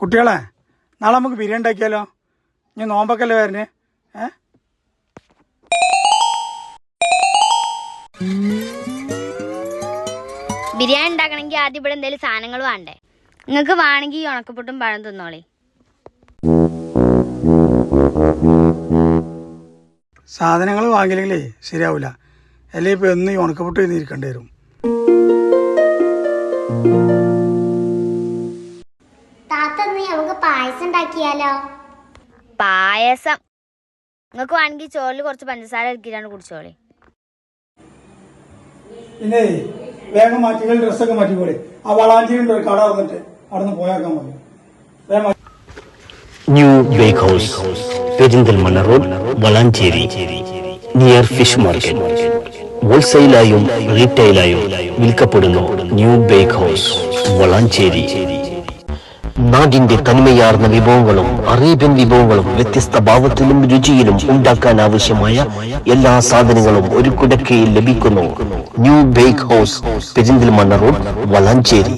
കുട്ടികളെ നാളെ നമുക്ക് ബിരിയാണി ഉണ്ടാക്കിയാലോ? ഞാൻ നോമ്പൊക്കെയല്ലേ വരുന്നേ. ബിരിയാണി ഉണ്ടാക്കണമെങ്കിൽ ആദ്യം ഇവിടെ എന്തെങ്കിലും സാധനങ്ങൾ വേണ്ടേ? നിങ്ങൾക്ക് വേണമെങ്കിൽ ഉണക്കപ്പുട്ടും പഴം തിന്നോളി. സാധനങ്ങൾ വാങ്ങിയില്ലെങ്കിലേ ശരിയാവില്ല. അല്ലെങ്കിൽ ഇപ്പൊ എന്ന് ഈ ഉണക്കപ്പുട്ട് ഇരിക്കേണ്ടി വരും. നമുക്ക് പായസം ഉണ്ടാക്കിയാലോ? പായസം നിങ്ങൾക്ക് വേണമെങ്കിൽ ചോറിൽ കുറച്ച് പഞ്ചസാര ഇറക്കിയിട്ടാണ് കുടിച്ചോളി. പിന്നെ വേഗം മാറ്റികൾ ഡ്രസ്സൊക്കെ മാറ്റിക്കോളി. ആ വളാഞ്ചേരിയുടെ ഒരു കട വന്നിട്ട് അവിടെ നിന്ന് പോയാക്കാൻ മതി. New bake house, Perinthalmanna road, Valanchery, near fish market. ഹോൾസെയിലായും റീറ്റെയിലായും വിൽക്കപ്പെടുന്നു. New bake house, Valanchery. നാടിന്റെ തനിമയാർന്ന വിഭവങ്ങളും അറേബ്യൻ വിഭവങ്ങളും വ്യത്യസ്ത ഭാവത്തിലും രുചിയിലും ഉണ്ടാക്കാൻ ആവശ്യമായ എല്ലാ സാധനങ്ങളും ഒരു കുടക്കയിൽ ലഭിക്കുന്നു. New bake house, Perinthalmanna road, Valanchery.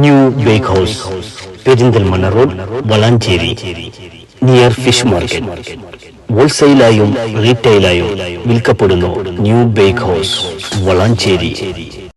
New bake house, Perinthalmanna road, Valanchery, near fish market. ഹോൾസെയിലായും റീറ്റെയിലായും വിൽക്കപ്പെടുന്നു. New bake house, Valanchery.